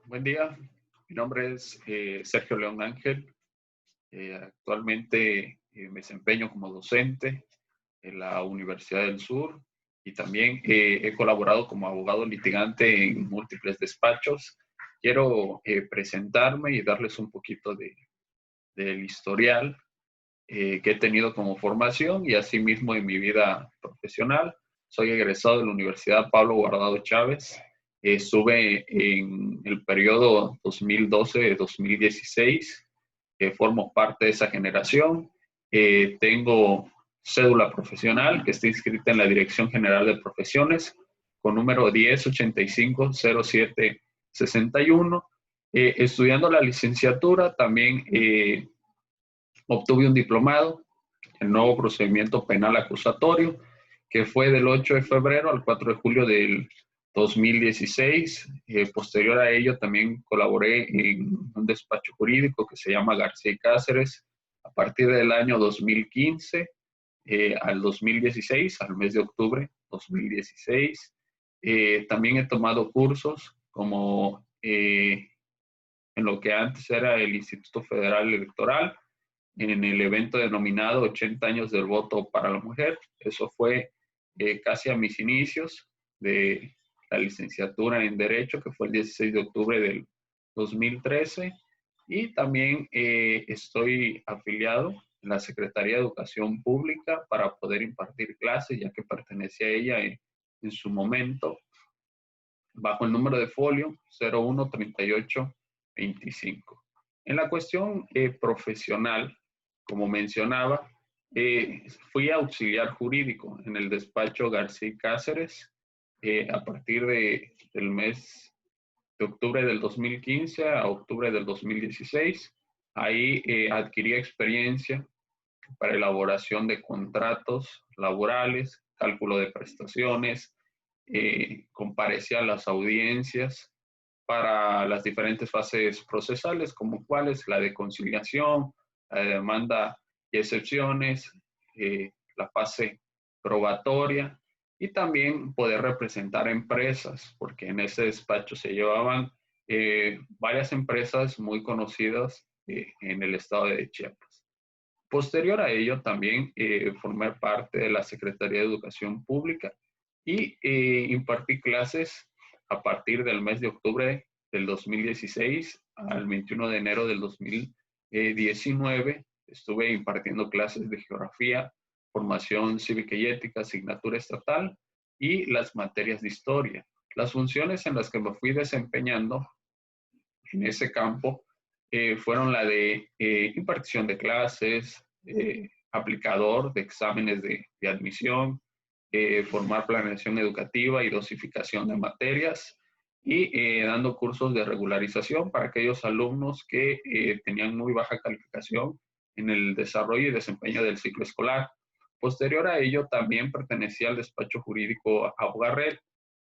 Buen día, mi nombre es Sergio León Ángel. Actualmente me desempeño como docente en la Universidad del Sur y también he colaborado como abogado litigante en múltiples despachos. Quiero presentarme y darles un poquito del historial que he tenido como formación y asimismo en mi vida profesional. Soy egresado de la Universidad Pablo Guardado Chávez. Estuve en el periodo 2012-2016. Formo parte de esa generación. Tengo cédula profesional que está inscrita en la Dirección General de Profesiones con número 1085-0761. Estudiando la licenciatura también obtuve un diplomado en nuevo procedimiento penal acusatorio, que fue del 8 de febrero al 4 de julio del 2016. Posterior a ello, también colaboré en un despacho jurídico que se llama García y Cáceres a partir del año 2015 al 2016, al mes de octubre 2016. También he tomado cursos como en lo que antes era el Instituto Federal Electoral, en el evento denominado 80 años del voto para la mujer. Eso fue casi a mis inicios de la licenciatura en Derecho, que fue el 16 de octubre del 2013. Y también estoy afiliado en la Secretaría de Educación Pública para poder impartir clases, ya que pertenecía a ella en su momento, bajo el número de folio 013825. En la cuestión profesional, como mencionaba, fui auxiliar jurídico en el despacho García y Cáceres a partir del mes de octubre del 2015 a octubre del 2016. Ahí adquirí experiencia para elaboración de contratos laborales, cálculo de prestaciones, comparecía a las audiencias para las diferentes fases procesales, como cuáles, la de conciliación, la de demanda y excepciones, la fase probatoria y también poder representar empresas, porque en ese despacho se llevaban varias empresas muy conocidas en el estado de Chiapas. Posterior a ello, también formé parte de la Secretaría de Educación Pública y impartí clases a partir del mes de octubre del 2016 al 21 de enero del 2019. Estuve impartiendo clases de geografía, formación cívica y ética, asignatura estatal y las materias de historia. Las funciones en las que me fui desempeñando en ese campo fueron la de impartición de clases, aplicador de exámenes de admisión, formar planeación educativa y dosificación de materias y dando cursos de regularización para aquellos alumnos que tenían muy baja calificación en el desarrollo y desempeño del ciclo escolar. Posterior a ello, también pertenecía al despacho jurídico Abogarret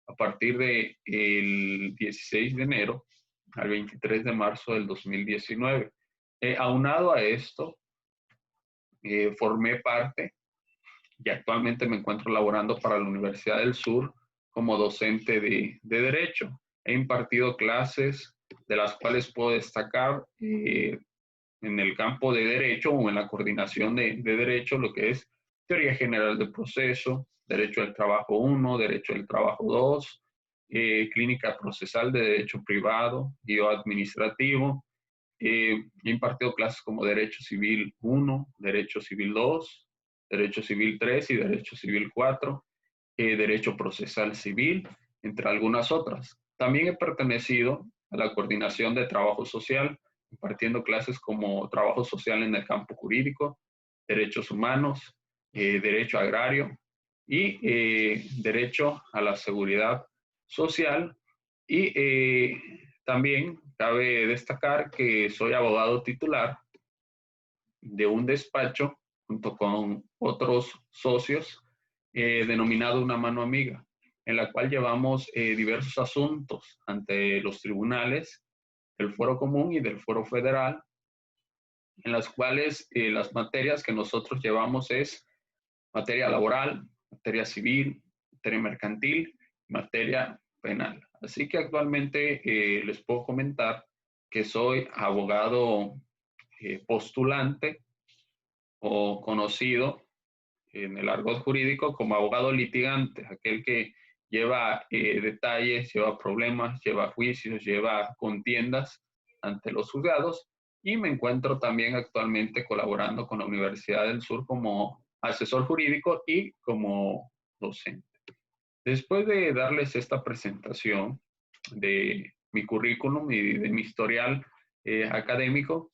a partir del 16 de enero al 23 de marzo del 2019. Aunado a esto, formé parte y actualmente me encuentro laborando para la Universidad del Sur como docente de Derecho. He impartido clases de las cuales puedo destacar en el campo de Derecho o en la coordinación de Derecho, lo que es Teoría General del Proceso, Derecho del Trabajo 1, Derecho del Trabajo 2, Clínica Procesal de Derecho Privado y o Administrativo. He impartido clases como Derecho Civil 1, Derecho Civil 2, Derecho Civil 3 y Derecho Civil 4, Derecho Procesal Civil, entre algunas otras. También he pertenecido a la coordinación de trabajo social, impartiendo clases como trabajo social en el campo jurídico, derechos humanos, derecho agrario y derecho a la seguridad social. Y también cabe destacar que soy abogado titular de un despacho junto con otros socios denominado Una Mano Amiga, en la cual llevamos diversos asuntos ante los tribunales del Fuero Común y del Fuero Federal, en las cuales las materias que nosotros llevamos es materia laboral, materia civil, materia mercantil, materia penal. Así que actualmente les puedo comentar que soy abogado postulante o conocido en el argot jurídico como abogado litigante, aquel que lleva detalles, lleva problemas, lleva juicios, lleva contiendas ante los juzgados, y me encuentro también actualmente colaborando con la Universidad del Sur como asesor jurídico y como docente. Después de darles esta presentación de mi currículum y de mi historial académico,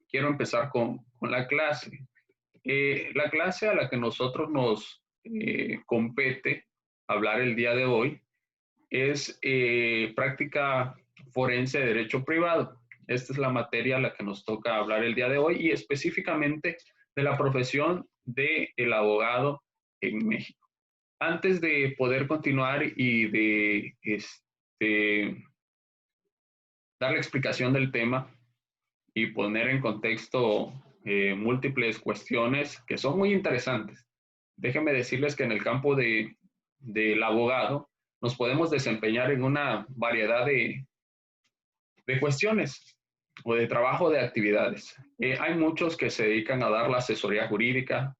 quiero empezar con la clase. La clase a la que nosotros nos compete hablar el día de hoy es práctica forense de derecho privado. Esta es la materia a la que nos toca hablar el día de hoy, y específicamente de la profesión del abogado en México. Antes de poder continuar y de dar la explicación del tema y poner en contexto múltiples cuestiones que son muy interesantes, déjenme decirles que en el campo del abogado nos podemos desempeñar en una variedad de cuestiones o de trabajo, de actividades. Hay muchos que se dedican a dar la asesoría jurídica,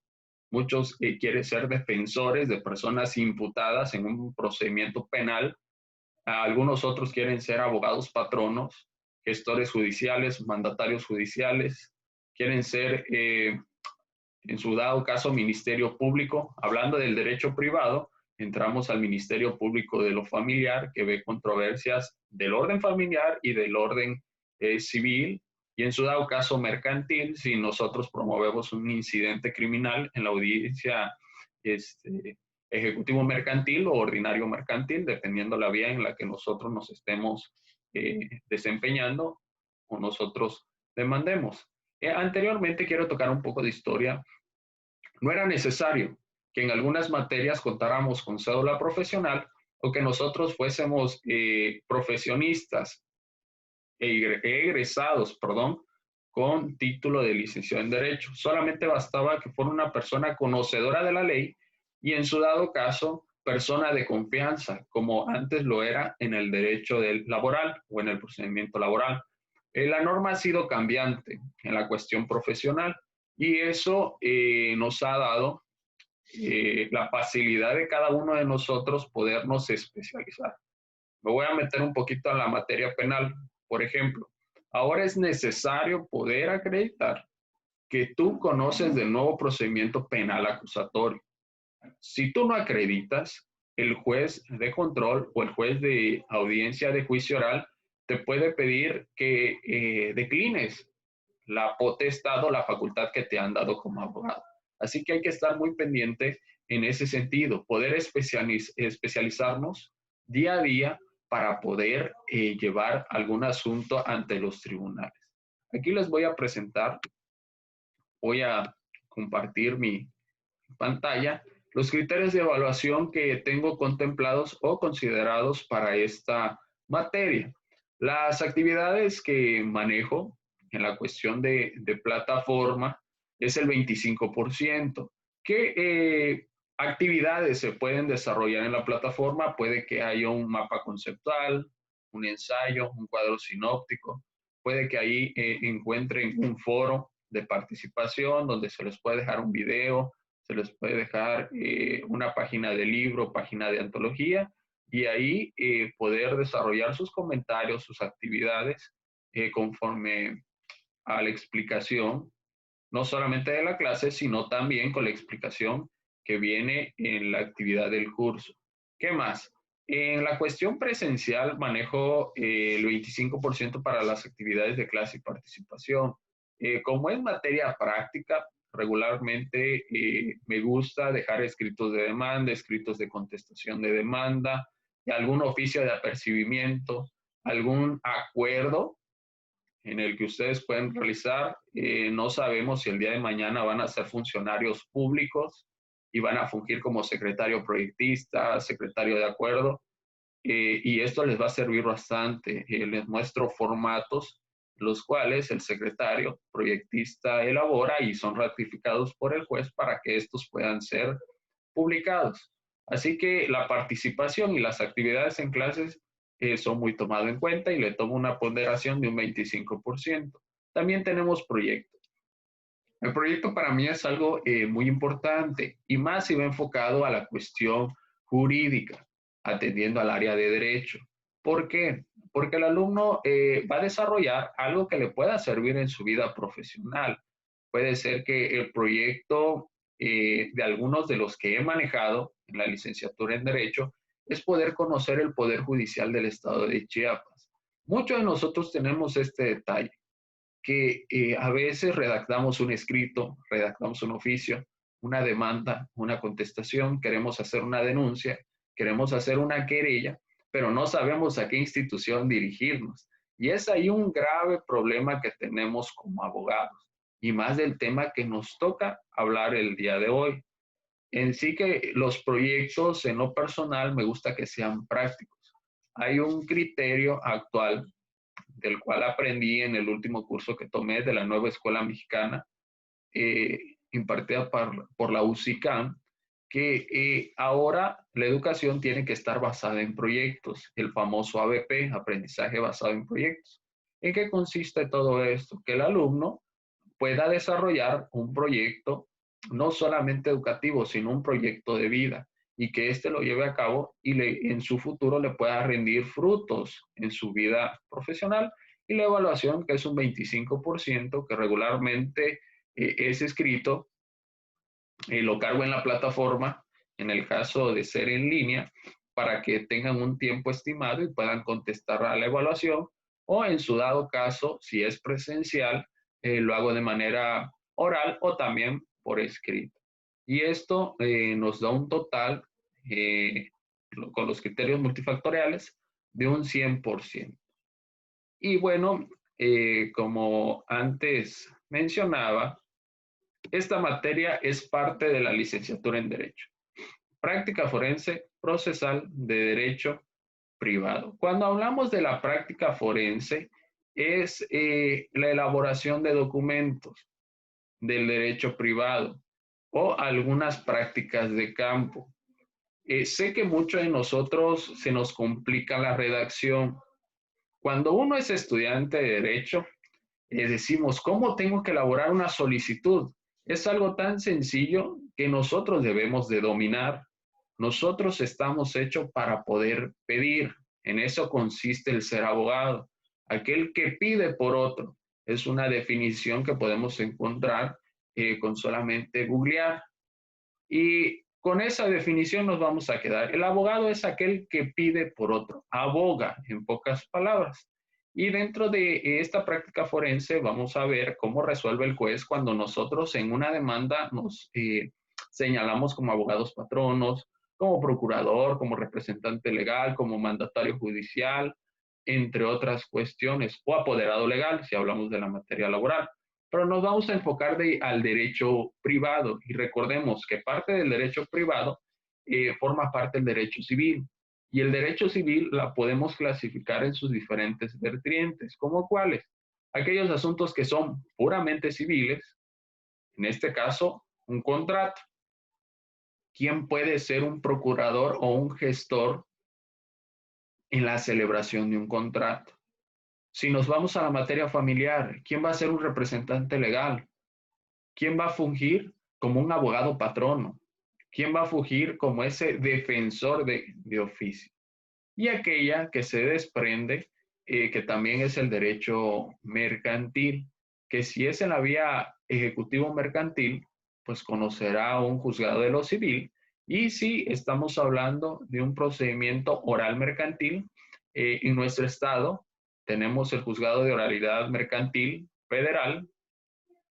muchos quieren ser defensores de personas imputadas en un procedimiento penal, algunos otros quieren ser abogados patronos, gestores judiciales, mandatarios judiciales, quieren ser, en su dado caso, ministerio público. Hablando del derecho privado, entramos al Ministerio Público de lo Familiar, que ve controversias del orden familiar y del orden civil, y en su dado caso mercantil, si nosotros promovemos un incidente criminal en la audiencia ejecutivo mercantil o ordinario mercantil, dependiendo la vía en la que nosotros nos estemos desempeñando o nosotros demandemos. Anteriormente quiero tocar un poco de historia. No era necesario que en algunas materias contáramos con cédula profesional o que nosotros fuésemos profesionistas egresados, con título de licenciado en Derecho. Solamente bastaba que fuera una persona conocedora de la ley y, en su dado caso, persona de confianza, como antes lo era en el derecho laboral o en el procedimiento laboral. La norma ha sido cambiante en la cuestión profesional, y eso nos ha dado la facilidad de cada uno de nosotros podernos especializar. Me voy a meter un poquito en la materia penal. Por ejemplo, ahora es necesario poder acreditar que tú conoces del nuevo procedimiento penal acusatorio. Si tú no acreditas, el juez de control o el juez de audiencia de juicio oral te puede pedir que declines la potestad o la facultad que te han dado como abogado. Así que hay que estar muy pendiente en ese sentido, poder especializarnos día a día para poder llevar algún asunto ante los tribunales. Aquí les voy a presentar, voy a compartir mi pantalla, los criterios de evaluación que tengo contemplados o considerados para esta materia. Las actividades que manejo en la cuestión de plataforma es el 25%. ¿Qué actividades se pueden desarrollar en la plataforma? Puede que haya un mapa conceptual, un ensayo, un cuadro sinóptico. Puede que ahí encuentren un foro de participación donde se les puede dejar un video, se les puede dejar una página de libro, página de antología, y ahí poder desarrollar sus comentarios, sus actividades conforme a la explicación, no solamente de la clase, sino también con la explicación que viene en la actividad del curso. ¿Qué más? En la cuestión presencial manejo el 25% para las actividades de clase y participación. Como es materia práctica, regularmente me gusta dejar escritos de demanda, escritos de contestación de demanda, algún oficio de apercibimiento, algún acuerdo en el que ustedes pueden realizar. No sabemos si el día de mañana van a ser funcionarios públicos y van a fungir como secretario proyectista, secretario de acuerdo, y esto les va a servir bastante. Les muestro formatos los cuales el secretario proyectista elabora y son ratificados por el juez para que estos puedan ser publicados. Así que la participación y las actividades en clases son muy tomadas en cuenta y le tomo una ponderación de un 25%. También tenemos proyectos. El proyecto para mí es algo muy importante y más si va enfocado a la cuestión jurídica, atendiendo al área de derecho. ¿Por qué? Porque el alumno va a desarrollar algo que le pueda servir en su vida profesional. Puede ser que el proyecto de algunos de los que he manejado en la licenciatura en Derecho es poder conocer el Poder Judicial del Estado de Chiapas. Muchos de nosotros tenemos este detalle que a veces redactamos un escrito, redactamos un oficio, una demanda, una contestación, queremos hacer una denuncia, queremos hacer una querella, pero no sabemos a qué institución dirigirnos. Y es ahí un grave problema que tenemos como abogados, y más del tema que nos toca hablar el día de hoy. En sí que los proyectos en lo personal me gusta que sean prácticos. Hay un criterio actual del cual aprendí en el último curso que tomé de la nueva escuela mexicana, eh, impartida por la UCICAM, que ahora la educación tiene que estar basada en proyectos, el famoso ABP, aprendizaje basado en proyectos. ¿En qué consiste todo esto? Que el alumno pueda desarrollar un proyecto no solamente educativo, sino un proyecto de vida y que éste lo lleve a cabo y en su futuro le pueda rendir frutos en su vida profesional. Y la evaluación, que es un 25%, que regularmente es escrito, lo cargo en la plataforma, en el caso de ser en línea, para que tengan un tiempo estimado y puedan contestar a la evaluación, o en su dado caso, si es presencial, lo hago de manera oral o también por escrito. Y esto nos da un total, con los criterios multifactoriales, de un 100%. Y bueno, como antes mencionaba, esta materia es parte de la licenciatura en Derecho. Práctica forense procesal de derecho privado. Cuando hablamos de la práctica forense, es la elaboración de documentos del derecho privado o algunas prácticas de campo. Sé que muchos de nosotros se nos complica la redacción. Cuando uno es estudiante de derecho, decimos, ¿cómo tengo que elaborar una solicitud? Es algo tan sencillo que nosotros debemos de dominar. Nosotros estamos hechos para poder pedir. En eso consiste el ser abogado. Aquel que pide por otro. Es una definición que podemos encontrar con solamente googlear. Y con esa definición nos vamos a quedar. El abogado es aquel que pide por otro, aboga, en pocas palabras. Y dentro de esta práctica forense vamos a ver cómo resuelve el juez cuando nosotros en una demanda nos señalamos como abogados patronos, como procurador, como representante legal, como mandatario judicial, entre otras cuestiones, o apoderado legal, si hablamos de la materia laboral. Pero nos vamos a enfocar al derecho privado y recordemos que parte del derecho privado forma parte del derecho civil. Y el derecho civil la podemos clasificar en sus diferentes vertientes, como cuáles. Aquellos asuntos que son puramente civiles, en este caso, un contrato. ¿Quién puede ser un procurador o un gestor en la celebración de un contrato? Si nos vamos a la materia familiar, ¿quién va a ser un representante legal? ¿Quién va a fungir como un abogado patrono? ¿Quién va a fungir como ese defensor de oficio? Y aquella que se desprende, que también es el derecho mercantil, que si es en la vía ejecutivo mercantil, pues conocerá un juzgado de lo civil. Y si estamos hablando de un procedimiento oral mercantil, en nuestro estado tenemos el juzgado de oralidad mercantil federal,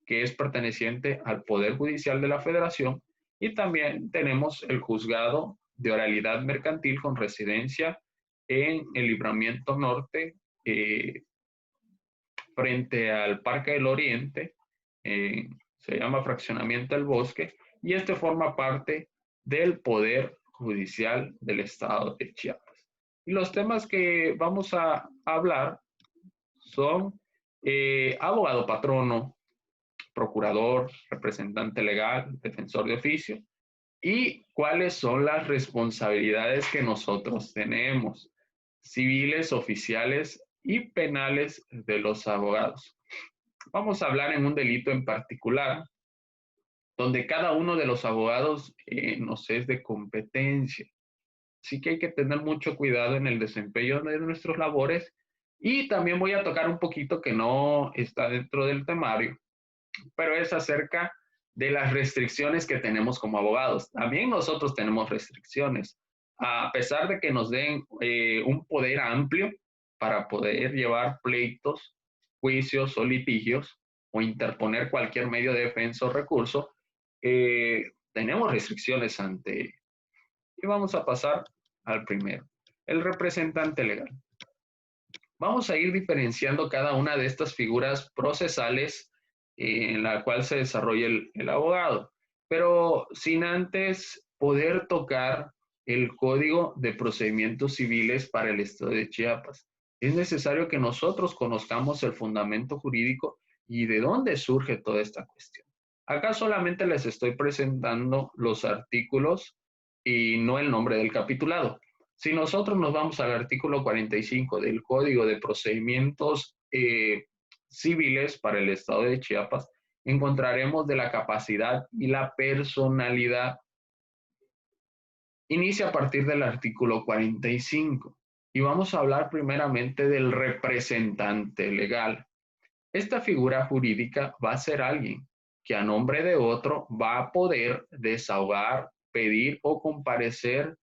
que es perteneciente al Poder Judicial de la Federación, y también tenemos el juzgado de oralidad mercantil con residencia en el Libramiento Norte, frente al Parque del Oriente, se llama Fraccionamiento del Bosque, y este forma parte del Poder Judicial del Estado de Chiapas. Y los temas que vamos a hablar son abogado patrono, procurador, representante legal, defensor de oficio y cuáles son las responsabilidades que nosotros tenemos, civiles, oficiales y penales de los abogados. Vamos a hablar en un delito en particular, donde cada uno de los abogados nos es de competencia. Así que hay que tener mucho cuidado en el desempeño de nuestras labores. Y también voy a tocar un poquito que no está dentro del temario, pero es acerca de las restricciones que tenemos como abogados. También nosotros tenemos restricciones, a pesar de que nos den un poder amplio para poder llevar pleitos, juicios o litigios o interponer cualquier medio de defensa o recurso, tenemos restricciones ante ello. Y vamos a pasar al primero, el representante legal. Vamos a ir diferenciando cada una de estas figuras procesales en la cual se desarrolla el abogado, pero sin antes poder tocar el Código de Procedimientos Civiles para el Estado de Chiapas. Es necesario que nosotros conozcamos el fundamento jurídico y de dónde surge toda esta cuestión. Acá solamente les estoy presentando los artículos y no el nombre del capitulado. Si nosotros nos vamos al artículo 45 del Código de Procedimientos Civiles para el Estado de Chiapas, encontraremos de la capacidad y la personalidad. Inicia a partir del artículo 45 y vamos a hablar primeramente del representante legal. Esta figura jurídica va a ser alguien que a nombre de otro va a poder desahogar, pedir o comparecer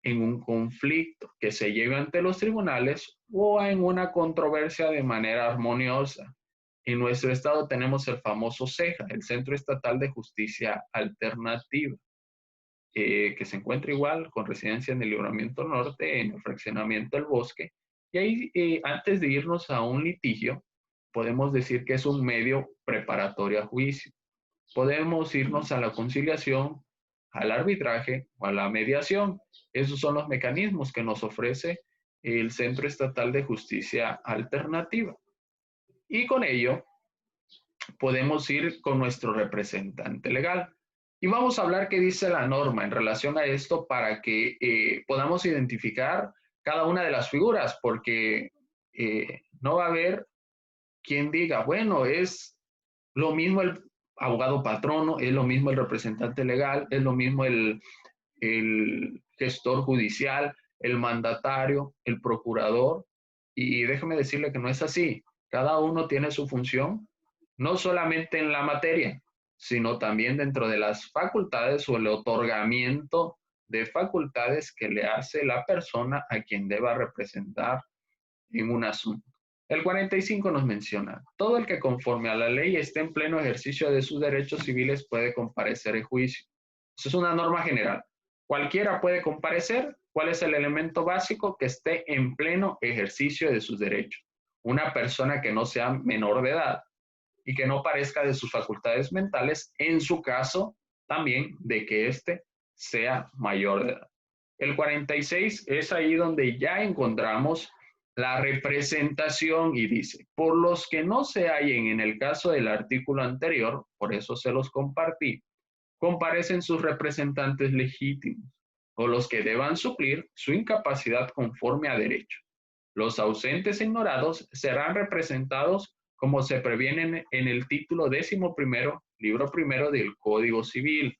en un conflicto que se lleve ante los tribunales o en una controversia de manera armoniosa. En nuestro estado tenemos el famoso CEJA, el Centro Estatal de Justicia Alternativa, que se encuentra igual con residencia en el Libramiento Norte, en el fraccionamiento El Bosque. Y ahí, antes de irnos a un litigio, podemos decir que es un medio preparatorio a juicio. Podemos irnos a la conciliación, al arbitraje o a la mediación. Esos son los mecanismos que nos ofrece el Centro Estatal de Justicia Alternativa. Y con ello podemos ir con nuestro representante legal. Y vamos a hablar qué dice la norma en relación a esto para que podamos identificar cada una de las figuras, porque no va a haber quien diga, bueno, es lo mismo el abogado patrono, es lo mismo el representante legal, es lo mismo el gestor judicial, el mandatario, el procurador. Y déjeme decirle que no es así. Cada uno tiene su función, no solamente en la materia, sino también dentro de las facultades o el otorgamiento de facultades que le hace la persona a quien deba representar en un asunto. El 45 nos menciona, todo el que conforme a la ley esté en pleno ejercicio de sus derechos civiles puede comparecer en juicio. Eso es una norma general. Cualquiera puede comparecer. ¿Cuál es el elemento básico? Que esté en pleno ejercicio de sus derechos. Una persona que no sea menor de edad y que no parezca de sus facultades mentales, en su caso también de que éste sea mayor de edad. El 46 es ahí donde ya encontramos la representación y dice, por los que no se hallen en el caso del artículo anterior, por eso se los compartí, comparecen sus representantes legítimos o los que deban suplir su incapacidad conforme a derecho. Los ausentes e ignorados serán representados como se previene en el título 11, libro primero del Código Civil.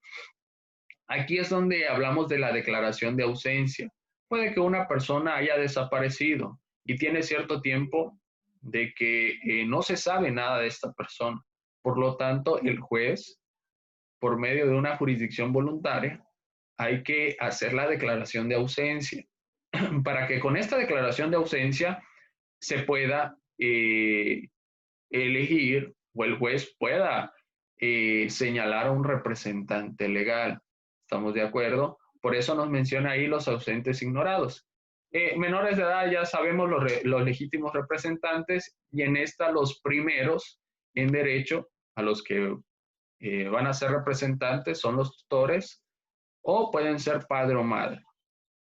Aquí es donde hablamos de la declaración de ausencia. Puede que una persona haya desaparecido y tiene cierto tiempo de que no se sabe nada de esta persona. Por lo tanto, el juez, por medio de una jurisdicción voluntaria, hay que hacer la declaración de ausencia para que con esta declaración de ausencia se pueda elegir o el juez pueda señalar a un representante legal. ¿Estamos de acuerdo? Por eso nos menciona ahí los ausentes ignorados. Menores de edad ya sabemos los legítimos representantes y en esta los primeros en derecho a los que van a ser representantes son los tutores o pueden ser padre o madre.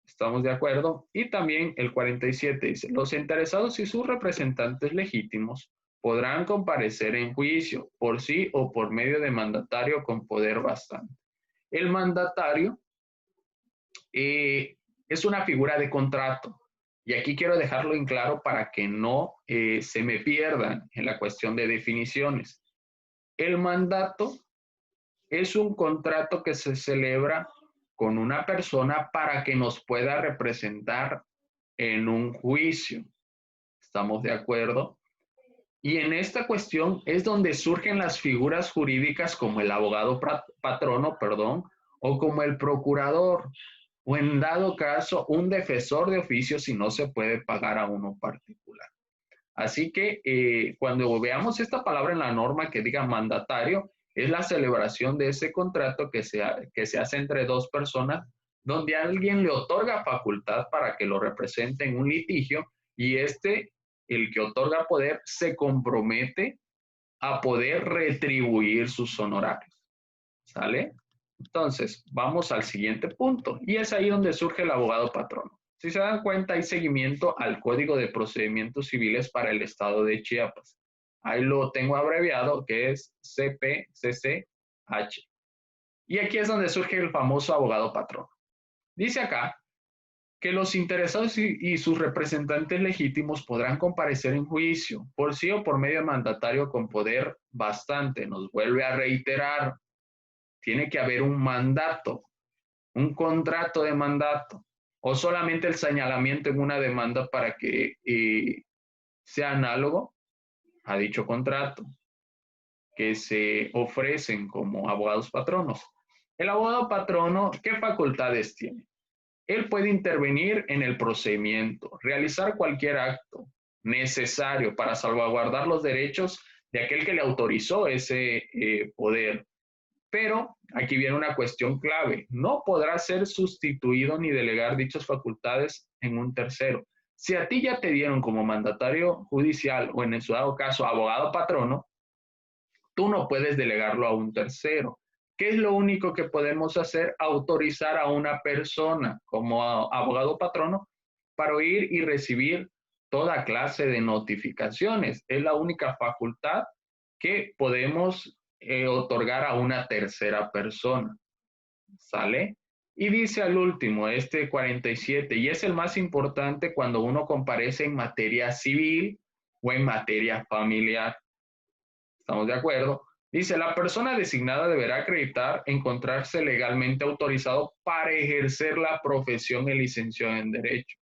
¿Estamos de acuerdo? Y también el 47 dice, los interesados y sus representantes legítimos podrán comparecer en juicio por sí o por medio de mandatario con poder bastante. El mandatario es una figura de contrato. Y aquí quiero dejarlo en claro para que no se me pierdan en la cuestión de definiciones. El mandato es un contrato que se celebra con una persona para que nos pueda representar en un juicio. ¿Estamos de acuerdo? Y en esta cuestión es donde surgen las figuras jurídicas como el abogado patrono, perdón, o como el procurador, o en dado caso un defensor de oficio si no se puede pagar a uno particular. Así que cuando veamos esta palabra en la norma que diga mandatario, es la celebración de ese contrato que se hace entre dos personas, donde alguien le otorga facultad para que lo represente en un litigio y el que otorga poder, se compromete a poder retribuir sus honorarios. ¿Sale? Entonces, vamos al siguiente punto, y es ahí donde surge el abogado patrono. Si se dan cuenta, hay seguimiento al Código de Procedimientos Civiles para el Estado de Chiapas. Ahí lo tengo abreviado, que es CPCCH. Y aquí es donde surge el famoso abogado patrono. Dice acá que los interesados y sus representantes legítimos podrán comparecer en juicio, por sí o por medio mandatario con poder bastante. Nos vuelve a reiterar, tiene que haber un mandato, un contrato de mandato, o solamente el señalamiento en una demanda para que sea análogo a dicho contrato que se ofrecen como abogados patronos. El abogado patrono, ¿qué facultades tiene? Él puede intervenir en el procedimiento, realizar cualquier acto necesario para salvaguardar los derechos de aquel que le autorizó ese poder. Pero aquí viene una cuestión clave. No podrá ser sustituido ni delegar dichas facultades en un tercero. Si a ti ya te dieron como mandatario judicial o en su dado caso abogado patrono, tú no puedes delegarlo a un tercero. ¿Qué es lo único que podemos hacer? Autorizar a una persona como abogado patrono para oír y recibir toda clase de notificaciones. Es la única facultad que podemos otorgar a una tercera persona. ¿Sale? Y dice al último, este 47, y es el más importante cuando uno comparece en materia civil o en materia familiar. ¿Estamos de acuerdo? Dice, la persona designada deberá acreditar encontrarse legalmente autorizado para ejercer la profesión de licenciado en Derecho.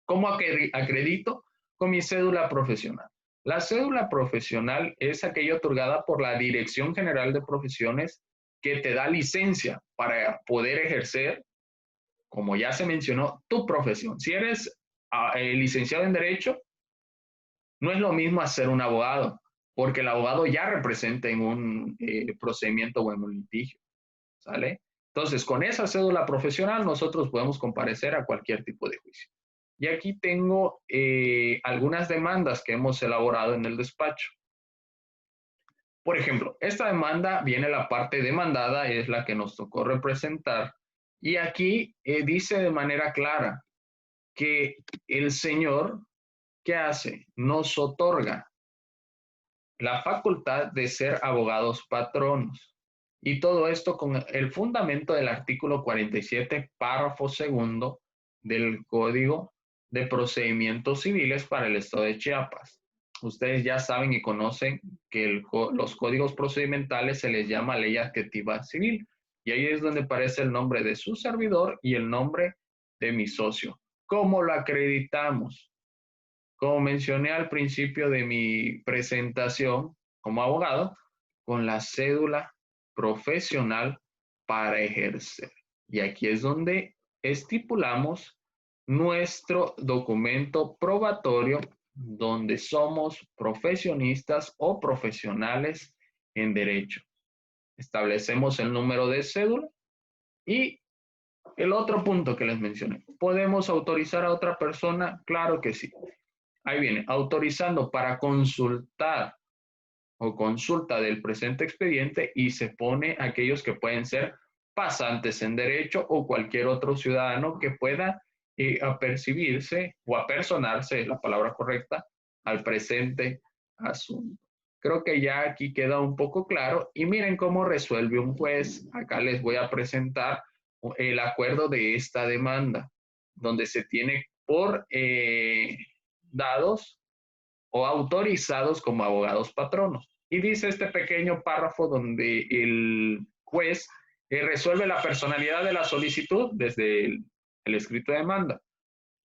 ¿Cómo acredito? Con mi cédula profesional. La cédula profesional es aquella otorgada por la Dirección General de Profesiones que te da licencia para poder ejercer, como ya se mencionó, tu profesión. Si eres licenciado en Derecho, no es lo mismo hacer un abogado, porque el abogado ya representa en un procedimiento o en un litigio, ¿sale? Entonces, con esa cédula profesional nosotros podemos comparecer a cualquier tipo de juicio. Y aquí tengo algunas demandas que hemos elaborado en el despacho. Por ejemplo, esta demanda viene la parte demandada, es la que nos tocó representar, y aquí dice de manera clara que el señor, ¿qué hace? Nos otorga la facultad de ser abogados patronos. Y todo esto con el fundamento del artículo 47, párrafo segundo del Código de Procedimientos Civiles para el Estado de Chiapas. Ustedes ya saben y conocen que los códigos procedimentales se les llama ley adjetiva civil. Y ahí es donde aparece el nombre de su servidor y el nombre de mi socio. ¿Cómo lo acreditamos? Como mencioné al principio de mi presentación como abogado, con la cédula profesional para ejercer. Y aquí es donde estipulamos nuestro documento probatorio donde somos profesionistas o profesionales en derecho. Establecemos el número de cédula y el otro punto que les mencioné. ¿Podemos autorizar a otra persona? Claro que sí. Ahí viene, autorizando para consultar o consulta del presente expediente y se pone aquellos que pueden ser pasantes en derecho o cualquier otro ciudadano que pueda apercibirse o apersonarse, es la palabra correcta, al presente asunto. Creo que ya aquí queda un poco claro y miren cómo resuelve un juez. Acá les voy a presentar el acuerdo de esta demanda, donde se tiene por dados o autorizados como abogados patronos. Y dice este pequeño párrafo donde el juez resuelve la personalidad de la solicitud desde el escrito de demanda.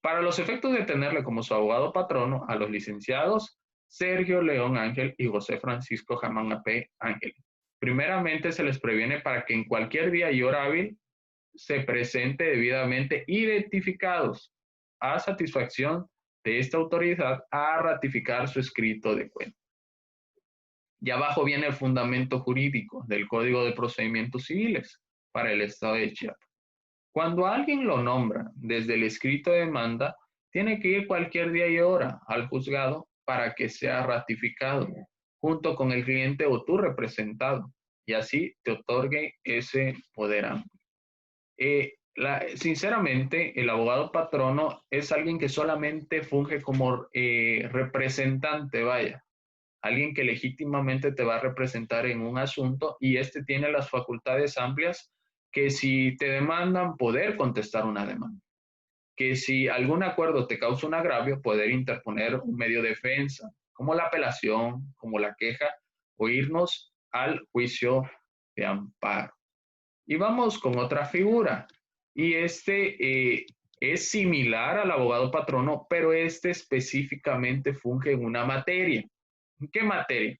Para los efectos de tenerle como su abogado patrono a los licenciados Sergio León Ángel y José Francisco Jamán AP Ángel. Primeramente se les previene para que en cualquier día y hora hábil se presente debidamente identificados a satisfacción de esta autoridad a ratificar su escrito de cuenta. Y abajo viene el fundamento jurídico del Código de Procedimientos Civiles para el Estado de Chiapas. Cuando alguien lo nombra desde el escrito de demanda, tiene que ir cualquier día y hora al juzgado para que sea ratificado junto con el cliente o tu representado y así te otorgue ese poder amplio. Sinceramente, el abogado patrono es alguien que solamente funge como representante, vaya, alguien que legítimamente te va a representar en un asunto y este tiene las facultades amplias que si te demandan, poder contestar una demanda, que si algún acuerdo te causa un agravio, poder interponer un medio de defensa, como la apelación, como la queja, o irnos al juicio de amparo. Y vamos con otra figura, y es similar al abogado patrono, pero este específicamente funge en una materia. ¿En qué materia?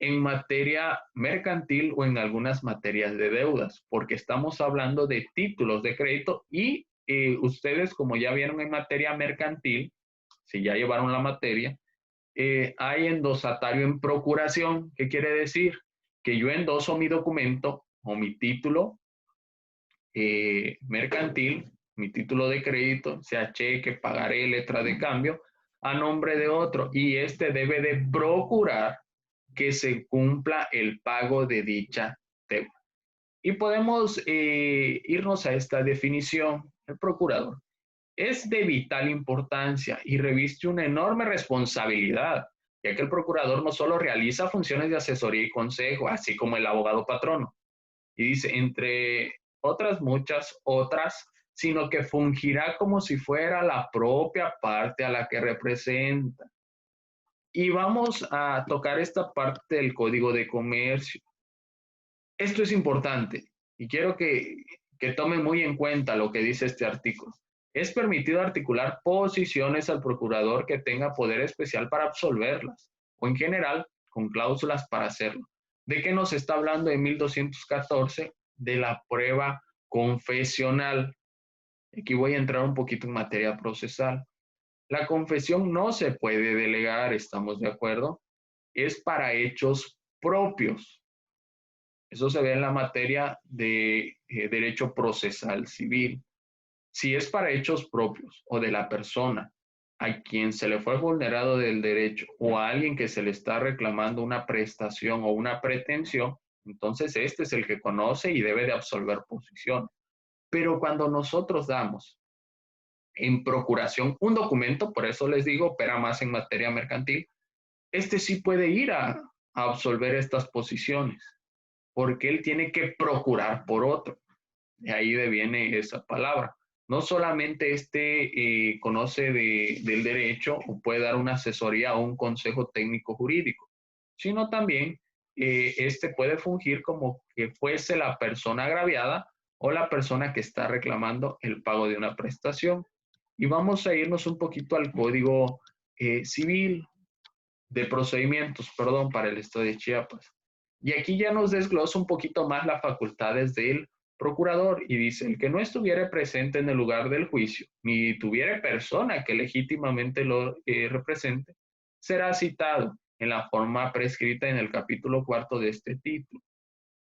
En materia mercantil o en algunas materias de deudas, porque estamos hablando de títulos de crédito y ustedes, como ya vieron en materia mercantil, si ya llevaron la materia, hay endosatario en procuración. ¿Qué quiere decir? Que yo endoso mi documento o mi título mercantil, mi título de crédito, sea cheque, pagaré, letra de cambio, a nombre de otro y este debe de procurar que se cumpla el pago de dicha deuda. Y podemos irnos a esta definición. El procurador es de vital importancia y reviste una enorme responsabilidad, ya que el procurador no solo realiza funciones de asesoría y consejo, así como el abogado patrono, y dice, entre otras muchas otras, sino que fungirá como si fuera la propia parte a la que representa. Y vamos a tocar esta parte del Código de Comercio. Esto es importante y quiero que tomen muy en cuenta lo que dice este artículo. Es permitido articular posiciones al procurador que tenga poder especial para absolverlas o en general con cláusulas para hacerlo. ¿De qué nos está hablando en 1214? De la prueba confesional. Aquí voy a entrar un poquito en materia procesal. La confesión no se puede delegar, ¿estamos de acuerdo? Es para hechos propios. Eso se ve en la materia de derecho procesal civil. Si es para hechos propios o de la persona a quien se le fue vulnerado del derecho o a alguien que se le está reclamando una prestación o una pretensión, entonces este es el que conoce y debe de absolver posición. Pero cuando nosotros damos en procuración un documento, por eso les digo, opera más en materia mercantil, este sí puede ir a absolver estas posiciones, porque él tiene que procurar por otro. De ahí viene esa palabra. No solamente conoce del derecho o puede dar una asesoría o un consejo técnico jurídico, sino también puede fungir como que fuese la persona agraviada o la persona que está reclamando el pago de una prestación. Y vamos a irnos un poquito al Código Civil de Procedimientos, perdón, para el Estado de Chiapas. Y aquí ya nos desglosa un poquito más las facultades del procurador y dice, el que no estuviera presente en el lugar del juicio, ni tuviera persona que legítimamente lo represente, será citado en la forma prescrita en el capítulo 4 de este título,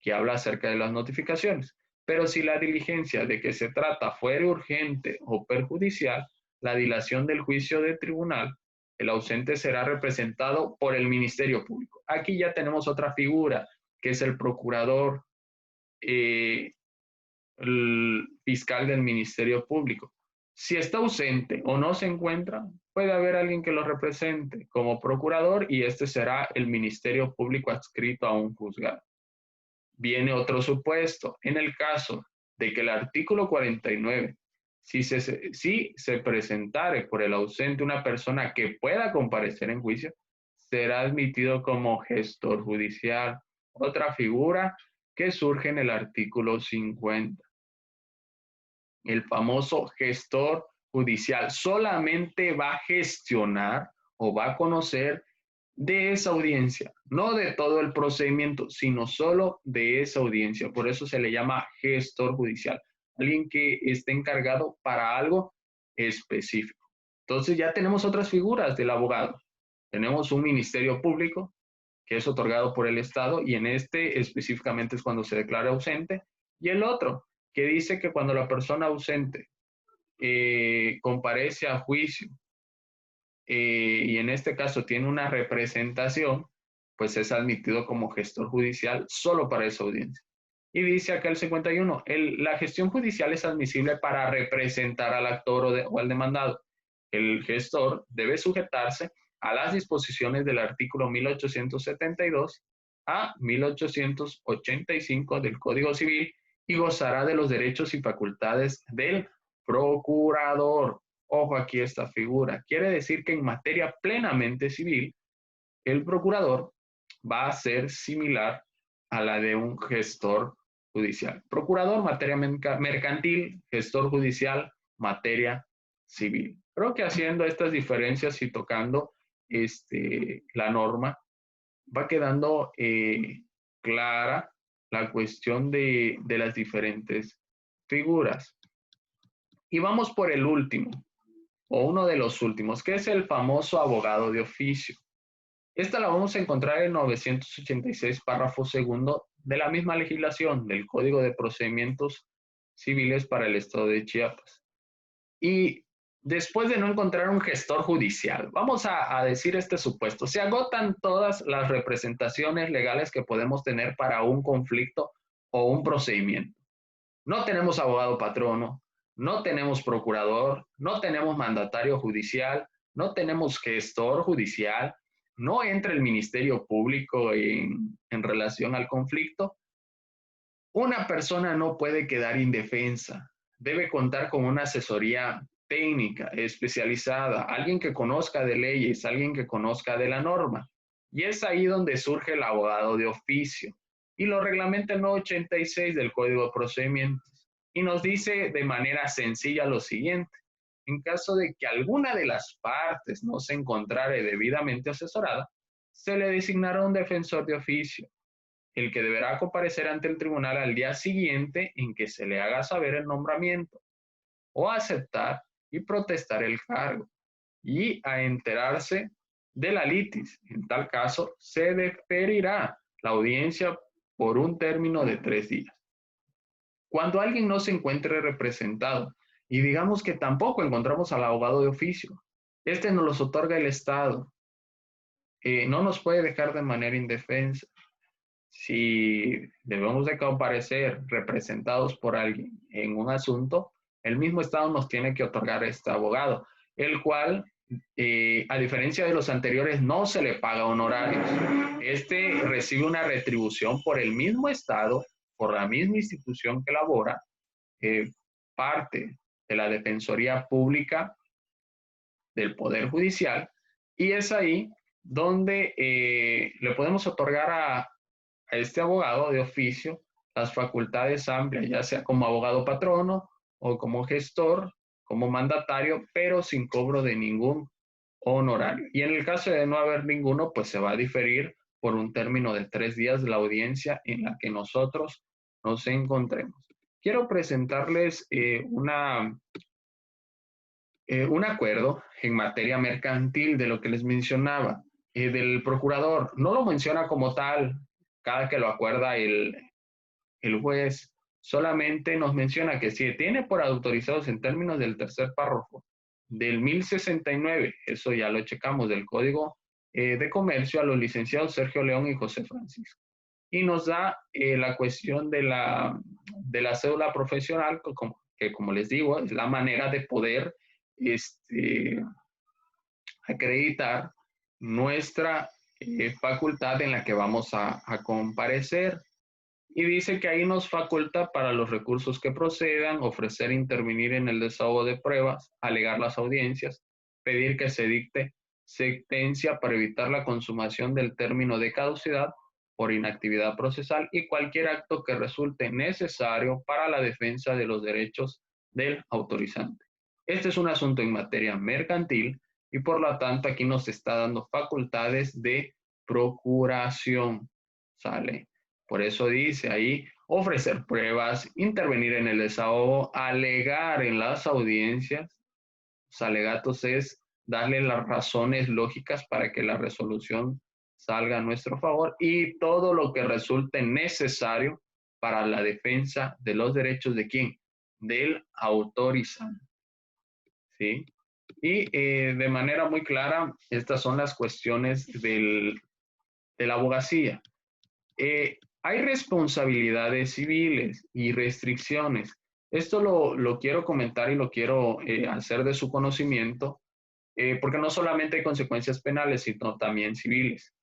que habla acerca de las notificaciones. Pero si la diligencia de que se trata fuera urgente o perjudicial, la dilación del juicio de tribunal, el ausente será representado por el Ministerio Público. Aquí ya tenemos otra figura, que es el procurador, el fiscal del Ministerio Público. Si está ausente o no se encuentra, puede haber alguien que lo represente como procurador y este será el Ministerio Público adscrito a un juzgado. Viene otro supuesto. En el caso de que el artículo 49, si se presentare por el ausente una persona que pueda comparecer en juicio, será admitido como gestor judicial, otra figura que surge en el artículo 50. El famoso gestor judicial solamente va a gestionar o va a conocer de esa audiencia, no de todo el procedimiento, sino solo de esa audiencia. Por eso se le llama gestor judicial, alguien que esté encargado para algo específico. Entonces ya tenemos otras figuras del abogado. Tenemos un ministerio público que es otorgado por el Estado y en este específicamente es cuando se declara ausente, y el otro que dice que cuando la persona ausente comparece a juicio y en este caso tiene una representación, pues es admitido como gestor judicial solo para esa audiencia. Y dice acá el 51, la gestión judicial es admisible para representar al actor o al demandado. El gestor debe sujetarse a las disposiciones del artículo 1872 a 1885 del Código Civil y gozará de los derechos y facultades del procurador. Ojo aquí esta figura. Quiere decir que en materia plenamente civil, el procurador va a ser similar a la de un gestor judicial. Procurador, materia mercantil, gestor judicial, materia civil. Creo que haciendo estas diferencias y tocando la norma, va quedando clara la cuestión de las diferentes figuras. Y vamos por el último, o uno de los últimos, que es el famoso abogado de oficio. Esta la vamos a encontrar en 986, párrafo segundo de la misma legislación del Código de Procedimientos Civiles para el Estado de Chiapas. Y después de no encontrar un gestor judicial, vamos a decir este supuesto, se agotan todas las representaciones legales que podemos tener para un conflicto o un procedimiento. No tenemos abogado patrono, no tenemos procurador, no tenemos mandatario judicial, no tenemos gestor judicial, no entra el Ministerio Público en relación al conflicto. Una persona no puede quedar indefensa, debe contar con una asesoría técnica especializada, alguien que conozca de leyes, alguien que conozca de la norma. Y es ahí donde surge el abogado de oficio. Y lo reglamenta el 986 del Código de Procedimientos. Y nos dice de manera sencilla lo siguiente. En caso de que alguna de las partes no se encontrara debidamente asesorada, se le designará un defensor de oficio, el que deberá comparecer ante el tribunal al día siguiente en que se le haga saber el nombramiento, o aceptar y protestar el cargo, y a enterarse de la litis. En tal caso, se deferirá la audiencia por un término de 3 días. Cuando alguien no se encuentre representado y digamos que tampoco encontramos al abogado de oficio, este nos los otorga el Estado, no nos puede dejar de manera indefensa. Si debemos de comparecer representados por alguien en un asunto, el mismo Estado nos tiene que otorgar este abogado, el cual, a diferencia de los anteriores, no se le paga honorarios. Este recibe una retribución por el mismo Estado, por la misma institución que labora, parte de la Defensoría Pública del Poder Judicial, y es ahí donde le podemos otorgar a este abogado de oficio las facultades amplias, ya sea como abogado patrono o como gestor, como mandatario, pero sin cobro de ningún honorario. Y en el caso de no haber ninguno, pues se va a diferir por un término de 3 días la audiencia en la que nosotros nos encontremos. Quiero presentarles un acuerdo en materia mercantil de lo que les mencionaba, del procurador. No lo menciona como tal cada que lo acuerda el juez, solamente nos menciona que si tiene por autorizados en términos del tercer párrafo del 1069, eso ya lo checamos, del Código de Comercio, a los licenciados Sergio León y José Francisco. Y nos da la cuestión de la cédula profesional, que como les digo, es la manera de poder acreditar nuestra facultad en la que vamos a comparecer. Y dice que ahí nos faculta para los recursos que procedan, ofrecer intervenir en el desahogo de pruebas, alegar las audiencias, pedir que se dicte sentencia para evitar la consumación del término de caducidad por inactividad procesal y cualquier acto que resulte necesario para la defensa de los derechos del autorizante. Este es un asunto en materia mercantil y por lo tanto aquí nos está dando facultades de procuración. ¿Sale? Por eso dice ahí ofrecer pruebas, intervenir en el desahogo, alegar en las audiencias. Los alegatos es darle las razones lógicas para que la resolución salga a nuestro favor y todo lo que resulte necesario para la defensa de los derechos de quién, del autorizante. ¿Sí? Y de manera muy clara, estas son las cuestiones de la abogacía. Hay responsabilidades civiles y restricciones. Esto lo quiero comentar y lo quiero hacer de su conocimiento, porque no solamente hay consecuencias penales, sino también civiles.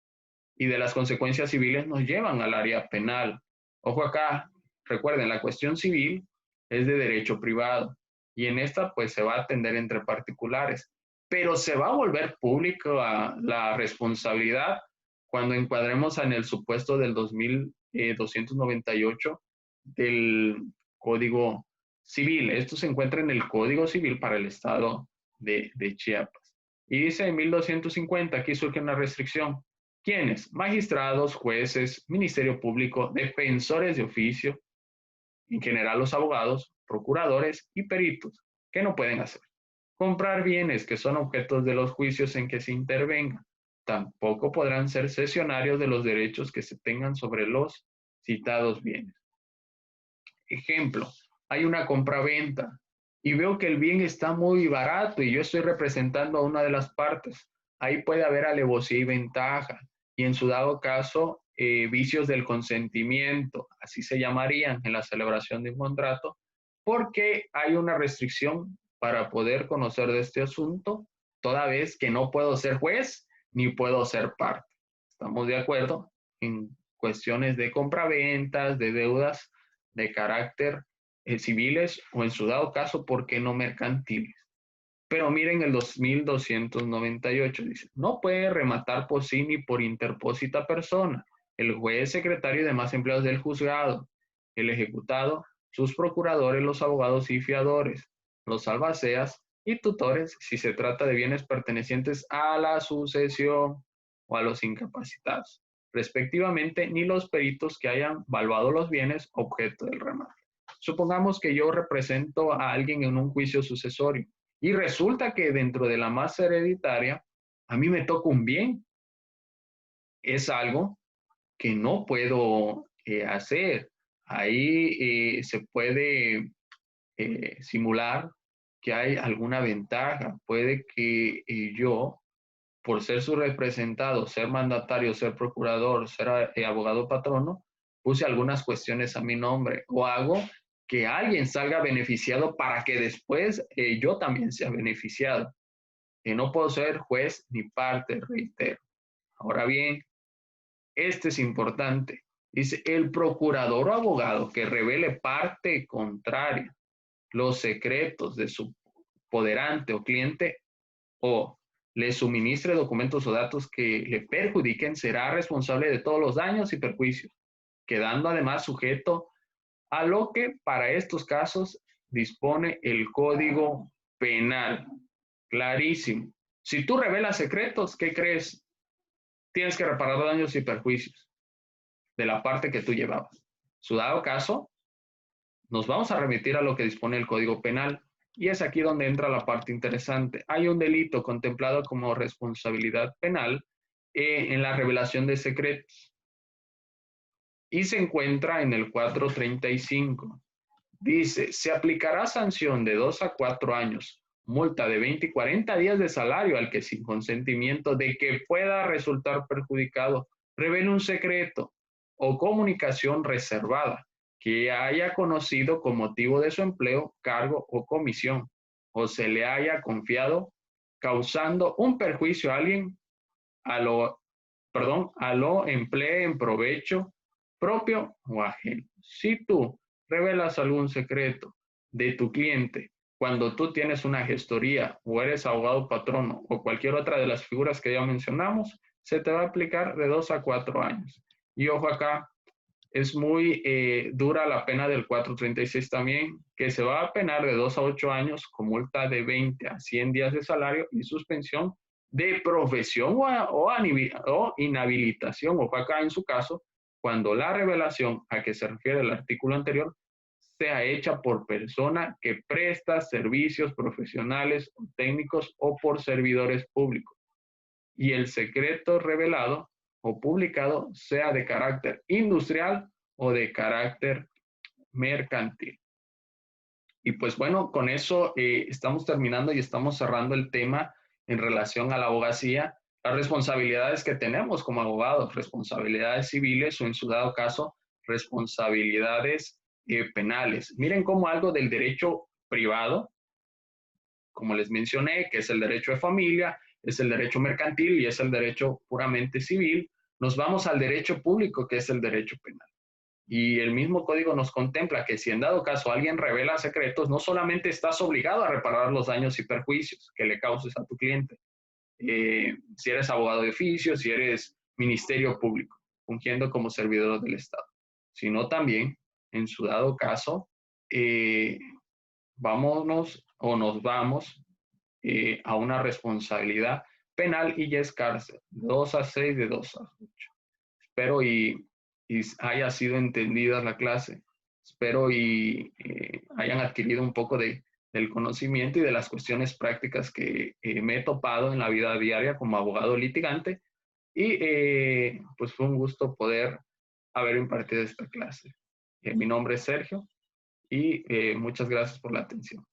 Y de las consecuencias civiles nos llevan al área penal. Ojo acá, recuerden, la cuestión civil es de derecho privado y en esta pues se va a atender entre particulares, pero se va a volver pública la responsabilidad cuando encuadremos en el supuesto del 2298 del Código Civil. Esto se encuentra en el Código Civil para el Estado de Chiapas. Y dice en 1250, aquí surge una restricción. ¿Quiénes? Magistrados, jueces, Ministerio Público, defensores de oficio, en general los abogados, procuradores y peritos. ¿Qué no pueden hacer? Comprar bienes que son objetos de los juicios en que se intervenga. Tampoco podrán ser cesionarios de los derechos que se tengan sobre los citados bienes. Ejemplo, hay una compraventa y veo que el bien está muy barato y yo estoy representando a una de las partes. Ahí puede haber alevosía y ventaja y en su dado caso vicios del consentimiento, así se llamarían en la celebración de un contrato, porque hay una restricción para poder conocer de este asunto, toda vez que no puedo ser juez ni puedo ser parte. ¿Estamos de acuerdo? En cuestiones de compraventas, de deudas de carácter civiles o en su dado caso, ¿por qué no mercantiles? Pero miren el 2298, dice, no puede rematar por sí ni por interpósita persona, el juez, secretario y demás empleados del juzgado, el ejecutado, sus procuradores, los abogados y fiadores, los albaceas y tutores si se trata de bienes pertenecientes a la sucesión o a los incapacitados, respectivamente, ni los peritos que hayan valuado los bienes objeto del remate. Supongamos que yo represento a alguien en un juicio sucesorio y resulta que dentro de la masa hereditaria a mí me toca un bien. Es algo que no puedo hacer. Ahí se puede simular que hay alguna ventaja. Puede que yo, por ser su representado, ser mandatario, ser procurador, ser abogado patrono, puse algunas cuestiones a mi nombre o hago que alguien salga beneficiado para que después yo también sea beneficiado. No puedo ser juez ni parte, reitero. Ahora bien, este es importante. Dice, el procurador o abogado que revele parte contraria, los secretos de su poderante o cliente o le suministre documentos o datos que le perjudiquen, será responsable de todos los daños y perjuicios, quedando además sujeto a lo que para estos casos dispone el Código Penal. Clarísimo. Si tú revelas secretos, ¿qué crees? Tienes que reparar daños y perjuicios de la parte que tú llevabas. Su dado caso, nos vamos a remitir a lo que dispone el Código Penal. Y es aquí donde entra la parte interesante. Hay un delito contemplado como responsabilidad penal en la revelación de secretos. Y se encuentra en el 435. Dice, se aplicará sanción de 2 a 4 años, multa de 20 y 40 días de salario al que sin consentimiento de que pueda resultar perjudicado revele un secreto o comunicación reservada que haya conocido con motivo de su empleo, cargo o comisión, o se le haya confiado causando un perjuicio a alguien, a lo emplee en provecho propio o ajeno. Si tú revelas algún secreto de tu cliente cuando tú tienes una gestoría o eres abogado patrono o cualquier otra de las figuras que ya mencionamos, se te va a aplicar de 2 a 4 años. Y ojo acá, es muy dura la pena del 436 también, que se va a penar de 2 a 8 años con multa de 20 a 100 días de salario y suspensión de profesión o inhabilitación, o acá en su caso, cuando la revelación a que se refiere el artículo anterior sea hecha por persona que presta servicios profesionales o técnicos o por servidores públicos y el secreto revelado o publicado sea de carácter industrial o de carácter mercantil. Y pues bueno, con eso estamos terminando y estamos cerrando el tema en relación a la abogacía, las responsabilidades que tenemos como abogados, responsabilidades civiles o en su dado caso, responsabilidades penales. Miren cómo algo del derecho privado, como les mencioné, que es el derecho de familia, es el derecho mercantil y es el derecho puramente civil, nos vamos al derecho público, que es el derecho penal. Y el mismo código nos contempla que si en dado caso alguien revela secretos, no solamente estás obligado a reparar los daños y perjuicios que le causes a tu cliente, si eres abogado de oficio, si eres ministerio público, fungiendo como servidor del Estado, sino también, en su dado caso, vámonos o nos vamos a una responsabilidad penal y ya es cárcel, 2 a 6, de 2 a 8. Espero y haya sido entendida la clase. Espero y hayan adquirido un poco del conocimiento y de las cuestiones prácticas que me he topado en la vida diaria como abogado litigante. Y pues fue un gusto poder haber impartido esta clase. Mi nombre es Sergio y muchas gracias por la atención.